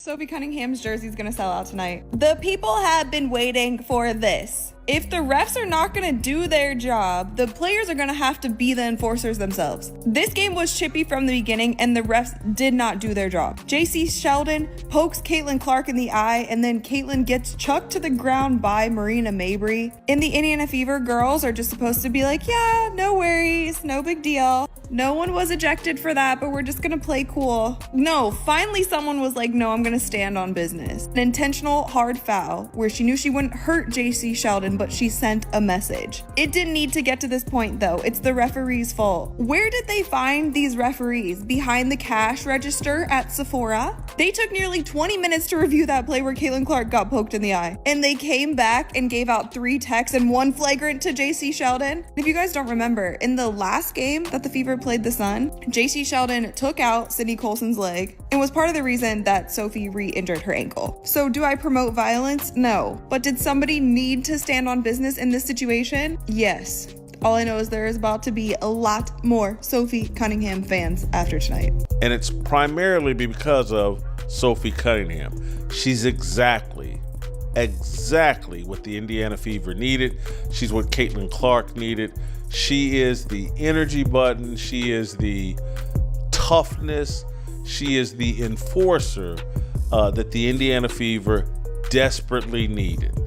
Sophie Cunningham's jersey is going to sell out tonight. The people have been waiting for this. If the refs are not going to do their job, the players are going to have to be the enforcers themselves. This game was chippy from the beginning, and the refs did not do their job. JC Sheldon pokes Caitlin Clark in the eye, and then Caitlin gets chucked to the ground by Marina Mabrey. In the Indiana Fever, girls are just supposed to be like, yeah, no worries, no big deal. No one was ejected for that, but we're just gonna play cool. No, finally someone was like, no, I'm gonna stand on business. An intentional hard foul where she knew she wouldn't hurt JC Sheldon, but she sent a message. It didn't need to get to this point though. It's the referee's fault. Where did they find these referees? Behind the cash register at Sephora? They took nearly 20 minutes to review that play where Caitlin Clark got poked in the eye. And they came back and gave out 3 techs and 1 flagrant to JC Sheldon. If you guys don't remember, in the last game that the Fever played the Sun, JC Sheldon took out Sydney Colson's leg and was part of the reason that Sophie re-injured her ankle. So do I promote violence? No. But did somebody need to stand on business in this situation? Yes. All I know is there is about to be a lot more Sophie Cunningham fans after tonight. And it's primarily because of Sophie Cunningham. She's exactly what the Indiana Fever needed. She's what Caitlin Clark needed. She is the energy button. She is the toughness. She is the enforcer that the Indiana Fever desperately needed.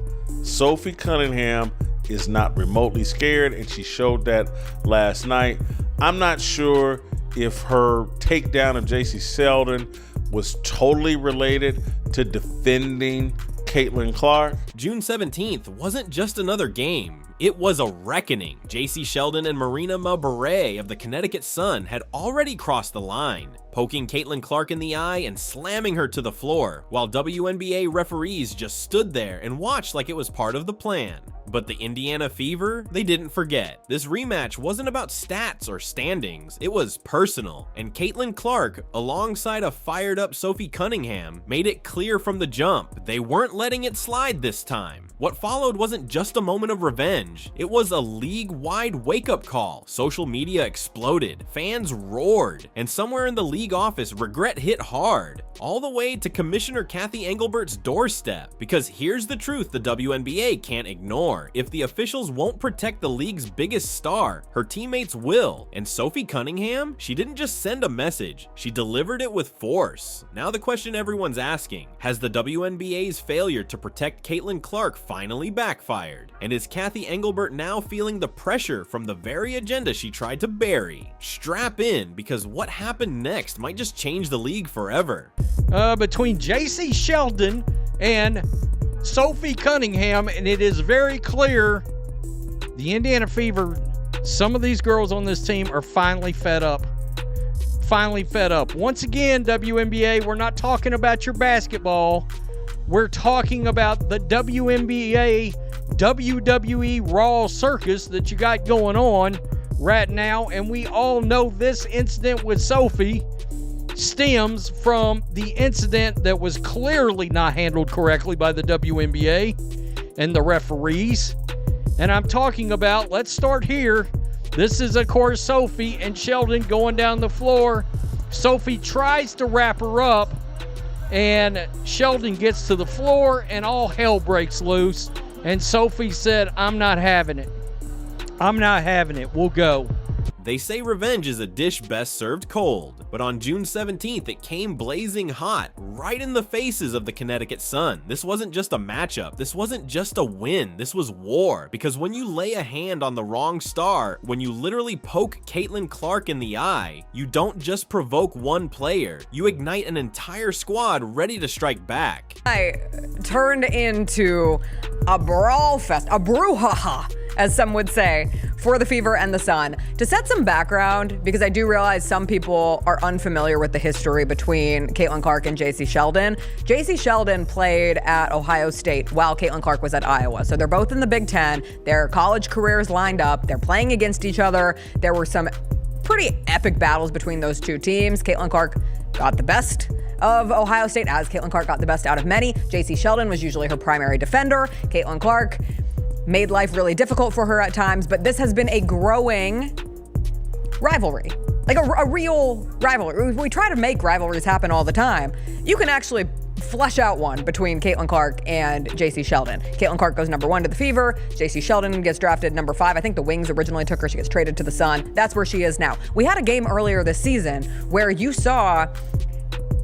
Sophie Cunningham is not remotely scared, and she showed that last night. I'm not sure if her takedown of JC Sheldon was totally related to defending Caitlin Clark. June 17th wasn't just another game. It was a reckoning. JC Sheldon and Marina Mabrey of the Connecticut Sun had already crossed the line, poking Caitlin Clark in the eye and slamming her to the floor, while WNBA referees just stood there and watched like it was part of the plan. But the Indiana Fever, they didn't forget. This rematch wasn't about stats or standings, it was personal. And Caitlin Clark, alongside a fired up Sophie Cunningham, made it clear from the jump they weren't letting it slide this time. What followed wasn't just a moment of revenge, it was a league-wide wake-up call. Social media exploded, fans roared, and somewhere in the league office, regret hit hard, all the way to Commissioner Kathy Engelbert's doorstep. Because here's the truth the WNBA can't ignore. If the officials won't protect the league's biggest star, her teammates will. And Sophie Cunningham, she didn't just send a message, she delivered it with force. Now the question everyone's asking, has the WNBA's failure to protect Caitlin Clark finally backfired? And is Kathy Engelbert now feeling the pressure from the very agenda she tried to bury? Strap in, because what happened next might just change the league forever. Between JC Sheldon and Sophie Cunningham, and it is very clear the Indiana Fever, some of these girls on this team are finally fed up. Once again, WNBA, we're not talking about your basketball. We're talking about the WNBA WWE Raw circus that you got going on right now. And we all know this incident with Sophie stems from the incident that was clearly not handled correctly by the WNBA and the referees. And I'm talking about, let's start here. This is, of course, Sophie and Sheldon going down the floor. Sophie tries to wrap her up, and Sheldon gets to the floor, and all hell breaks loose. And Sophie said, I'm not having it. We'll go. They say revenge is a dish best served cold, but on June 17th, it came blazing hot, right in the faces of the Connecticut Sun. This wasn't just a matchup, this wasn't just a win, this was war, because when you lay a hand on the wrong star, when you literally poke Caitlin Clark in the eye, you don't just provoke one player, you ignite an entire squad ready to strike back. I turned into a brawl fest, a brouhaha, as some would say, for the Fever and the Sun. To set some background, because I do realize some people are unfamiliar with the history between Caitlin Clark and JC Sheldon. JC Sheldon played at Ohio State while Caitlin Clark was at Iowa. So they're both in the Big Ten. Their college careers lined up. They're playing against each other. There were some pretty epic battles between those two teams. Caitlin Clark got the best of Ohio State, as Caitlin Clark got the best out of many. JC Sheldon was usually her primary defender. Caitlin Clark made life really difficult for her at times, but this has been a growing rivalry, like a real rivalry. We try to make rivalries happen all the time. You can actually flesh out one between Caitlin Clark and JC Sheldon. Caitlin Clark goes number 1 to the Fever. JC Sheldon gets drafted number 5. I think the Wings originally took her. She gets traded to the Sun. That's where she is now. We had a game earlier this season where you saw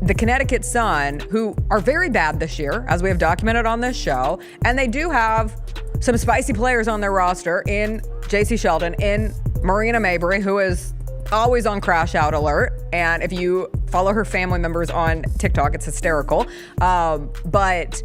the Connecticut Sun, who are very bad this year, as we have documented on this show, and they do have some spicy players on their roster in JC Sheldon, in Marina Mabrey, who is always on crash out alert. And if you follow her family members on TikTok, it's hysterical. But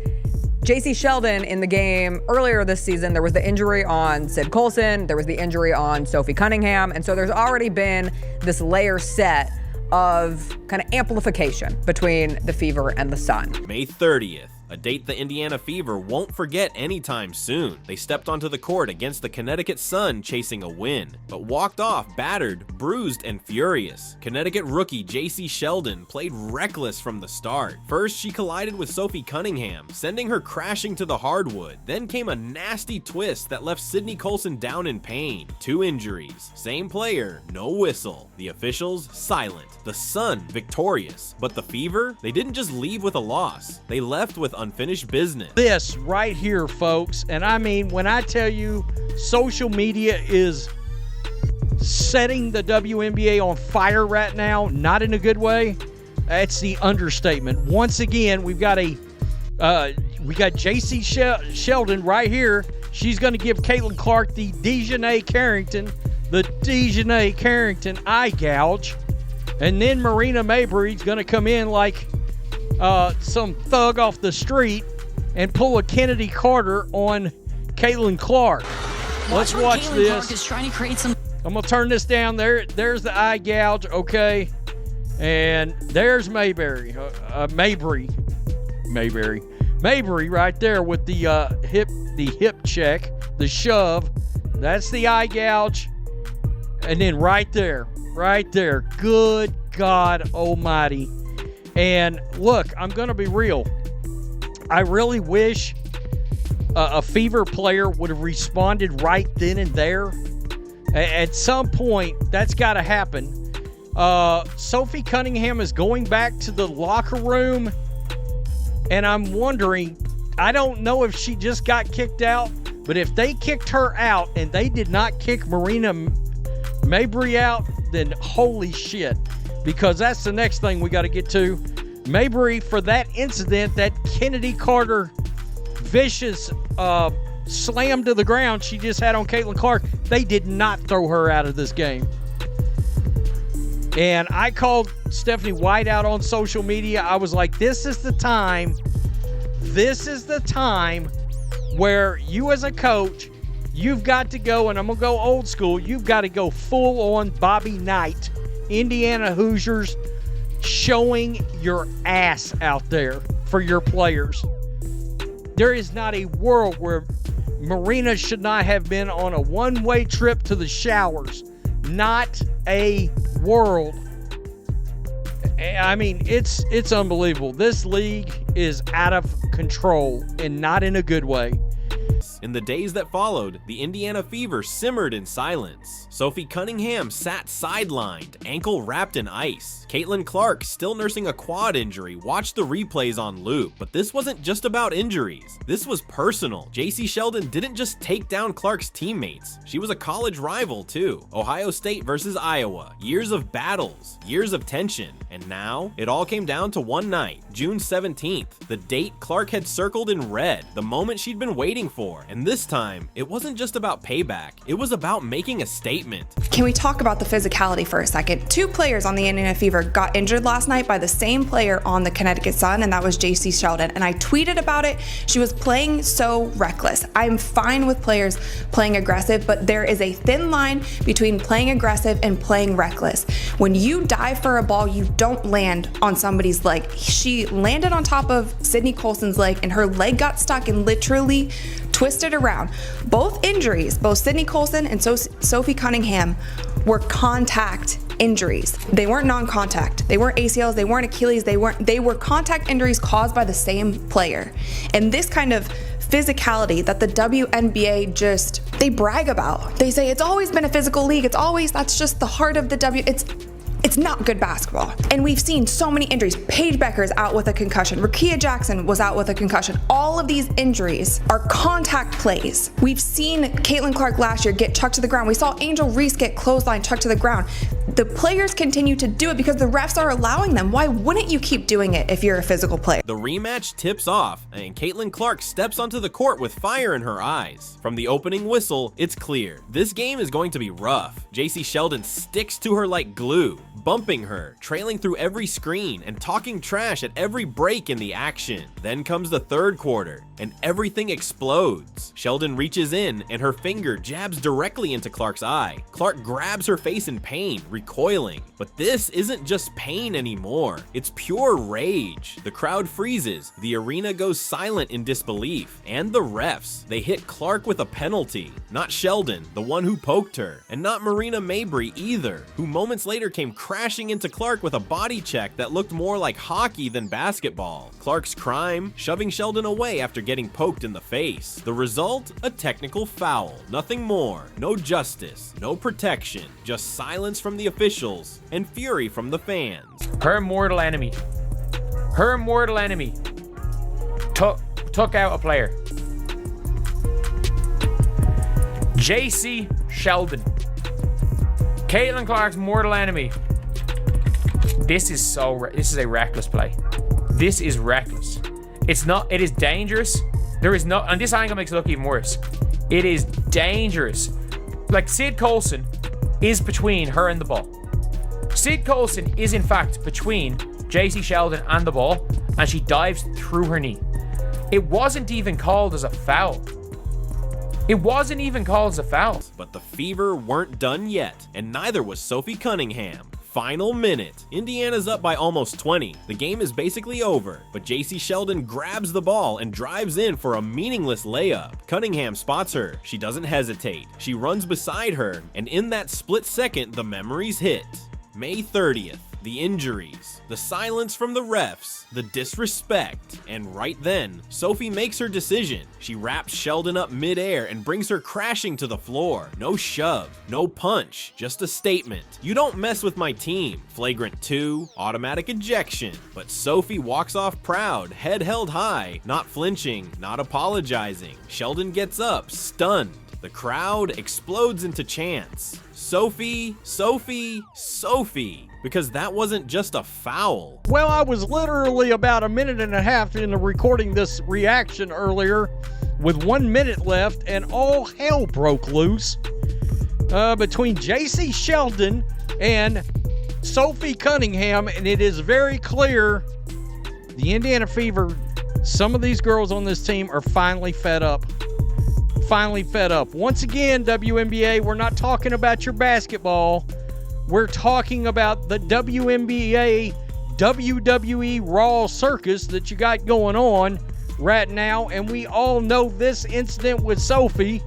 JC Sheldon in the game earlier this season, there was the injury on Sid Colson. There was the injury on Sophie Cunningham. And so there's already been this layer set of kind of amplification between the Fever and the Sun. May 30th. A date the Indiana Fever won't forget anytime soon. They stepped onto the court against the Connecticut Sun chasing a win, but walked off battered, bruised, and furious. Connecticut rookie JC Sheldon played reckless from the start. First, she collided with Sophie Cunningham, sending her crashing to the hardwood. Then came a nasty twist that left Sydney Colson down in pain. 2 injuries. Same player, no whistle. The officials silent. The Sun victorious. But the Fever, they didn't just leave with a loss. They left with unfinished business. This right here, folks, and I mean, when I tell you social media is setting the WNBA on fire right now, not in a good way, that's the understatement. Once again, we got JC Sheldon right here. She's going to give Caitlin Clark the Dejanay Carrington eye gouge. And then Marina Mabrey's going to come in like some thug off the street and pull a Kennedy Carter on Caitlin Clark. Let's watch this. Clark is trying to create some. I'm going to turn this down. There's the eye gouge, okay? And there's Mabrey right there with the hip check, the shove. That's the eye gouge. And then right there. Good God Almighty. And look, I'm going to be real. I really wish a Fever player would have responded right then and there. At some point, that's got to happen. Sophie Cunningham is going back to the locker room, and I'm wondering, I don't know if she just got kicked out, but if they kicked her out and they did not kick Marina Mabrey out, then holy shit. Because that's the next thing we got to get to. Mabrey, for that incident, that Kennedy Carter vicious slam to the ground she just had on Caitlin Clark, they did not throw her out of this game. And I called Stephanie White out on social media. I was like, this is the time where you as a coach, you've got to go, and I'm going to go old school, you've got to go full on Bobby Knight, Indiana Hoosiers, showing your ass out there for your players. There is not a world where Marina should not have been on a one-way trip to the showers. Not a world. I mean, it's unbelievable. This league is out of control, and not in a good way. In the days that followed, the Indiana Fever simmered in silence. Sophie Cunningham sat sidelined, ankle wrapped in ice. Caitlin Clark, still nursing a quad injury, watched the replays on loop. But this wasn't just about injuries. This was personal. JC Sheldon didn't just take down Clark's teammates. She was a college rival too. Ohio State versus Iowa. Years of battles, years of tension. And now, it all came down to one night, June 17th, the date Clark had circled in red, the moment she'd been waiting for. And this time, it wasn't just about payback, it was about making a statement. Can we talk about the physicality for a second? 2 players on the Indiana Fever got injured last night by the same player on the Connecticut Sun, and that was JC Sheldon. And I tweeted about it. She was playing so reckless. I'm fine with players playing aggressive, but there is a thin line between playing aggressive and playing reckless. When you dive for a ball, you don't land on somebody's leg. She landed on top of Sydney Colson's leg, and her leg got stuck and literally twisted around. Both injuries, both Sydney Colson and Sophie Cunningham, were contact injuries. They weren't non-contact. They weren't ACLs, they weren't Achilles, they were contact injuries caused by the same player. And this kind of physicality that the WNBA they brag about. They say it's always been a physical league. That's just the heart of the It's not good basketball. And we've seen so many injuries. Paige Becker's out with a concussion. Rakia Jackson was out with a concussion. All of these injuries are contact plays. We've seen Caitlin Clark last year get chucked to the ground. We saw Angel Reese get clothesline chucked to the ground. The players continue to do it because the refs are allowing them. Why wouldn't you keep doing it if you're a physical player? The rematch tips off, and Caitlin Clark steps onto the court with fire in her eyes. From the opening whistle, it's clear. This game is going to be rough. JC Sheldon sticks to her like glue, bumping her, trailing through every screen, and talking trash at every break in the action. Then comes the third quarter, and everything explodes. Sheldon reaches in, and her finger jabs directly into Clark's eye. Clark grabs her face in pain, recoiling. But this isn't just pain anymore. It's pure rage. The crowd freezes, the arena goes silent in disbelief, and the refs. They hit Clark with a penalty. Not Sheldon, the one who poked her, and not Marina Mabry either, who moments later came crashing into Clark with a body check that looked more like hockey than basketball. Clark's crime? Shoving Sheldon away after getting poked in the face. The result? A technical foul. Nothing more. No justice. No protection. Just silence from the officials and fury from the fans. Her mortal enemy took out a player. JC Sheldon, Caitlin Clark's mortal enemy. This is a reckless play. This is reckless. It is dangerous. And this angle makes it look even worse. It is dangerous. Like, Sid Colson is between her and the ball. Sid Colson is in fact between JC Sheldon and the ball, and she dives through her knee. It wasn't even called as a foul. But the Fever weren't done yet, and neither was Sophie Cunningham. Final minute. Indiana's up by almost 20. The game is basically over, but JC Sheldon grabs the ball and drives in for a meaningless layup. Cunningham spots her. She doesn't hesitate. She runs beside her, and in that split second, the memories hit. May 30th. The injuries, the silence from the refs, the disrespect, and right then, Sophie makes her decision. She wraps Sheldon up midair and brings her crashing to the floor. No shove, no punch, just a statement. You don't mess with my team. Flagrant 2, automatic ejection. But Sophie walks off proud, head held high, not flinching, not apologizing. Sheldon gets up, stunned. The crowd explodes into chants. Sophie, Sophie, Sophie. Because that wasn't just a foul. Well, I was literally about a minute and a half into recording this reaction earlier with 1 minute left, and all hell broke loose between JC Sheldon and Sophie Cunningham, and it is very clear the Indiana Fever, some of these girls on this team are finally fed up. Once again, WNBA, we're not talking about your basketball. We're talking about the WNBA WWE Raw circus that you got going on right now. And we all know this incident with Sophie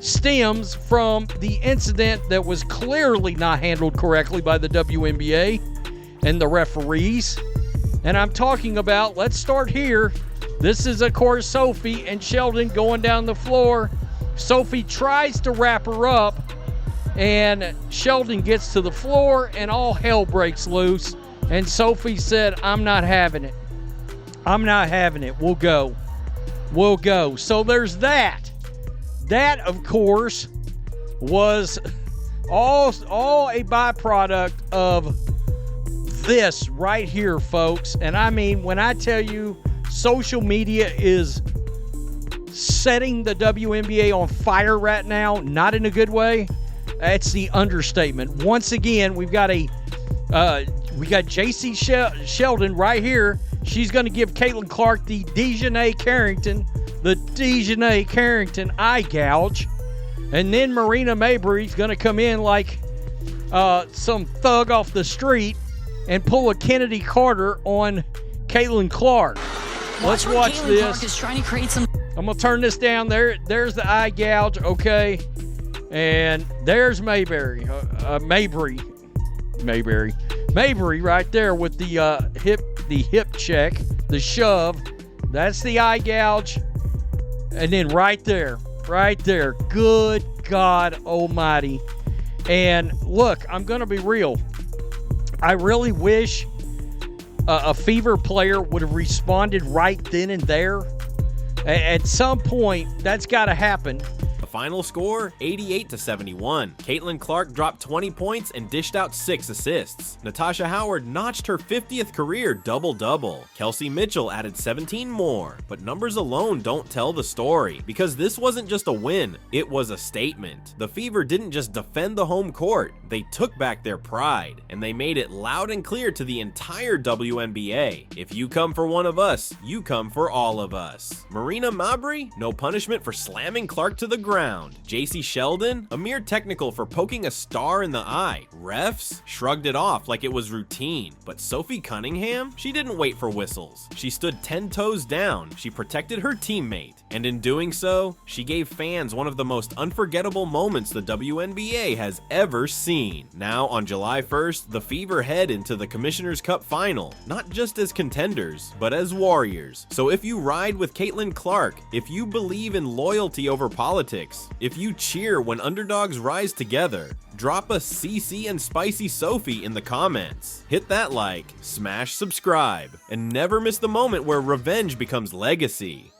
stems from the incident that was clearly not handled correctly by the WNBA and the referees. And I'm talking about, let's start here. This is, of course, Sophie and Sheldon going down the floor. Sophie tries to wrap her up, and Sheldon gets to the floor, and all hell breaks loose. And Sophie said, I'm not having it. We'll go. So there's that. That, of course, was all a byproduct of this right here, folks. And I mean, when I tell you social media is setting the WNBA on fire right now, not in a good way, that's the understatement. Once again, we got JC Sheldon right here. She's going to give Caitlin Clark the Dejanay Carrington eye gouge. And then Marina Mabry's going to come in like some thug off the street and pull a Kennedy Carter on Caitlin Clark. Let's watch Caitlin this. Clark is trying to create some. I'm going to turn this down. There's the eye gouge, okay? And there's Mabry right there with the hip check, the shove. That's the eye gouge. And then right there. Good God Almighty. And look, I'm going to be real. I really wish a Fever player would have responded right then and there. At some point, that's got to happen. The final score, 88-71. Caitlin Clark dropped 20 points and dished out 6 assists. Natasha Howard notched her 50th career double-double. Kelsey Mitchell added 17 more. But numbers alone don't tell the story, because this wasn't just a win, it was a statement. The Fever didn't just defend the home court, they took back their pride, and they made it loud and clear to the entire WNBA. If you come for one of us, you come for all of us. Marina Mabrey, no punishment for slamming Clark to the ground. JC Sheldon, a mere technical for poking a star in the eye. Refs shrugged it off like it was routine. But Sophie Cunningham, she didn't wait for whistles. She stood 10 toes down, she protected her teammate, and in doing so, she gave fans one of the most unforgettable moments the WNBA has ever seen. Now, on July 1st, the Fever head into the Commissioner's Cup final, not just as contenders, but as warriors. So if you ride with Caitlin Clark, if you believe in loyalty over politics, if you cheer when underdogs rise together, drop a CC and Spicy Sophie in the comments. Hit that like, smash subscribe, and never miss the moment where revenge becomes legacy.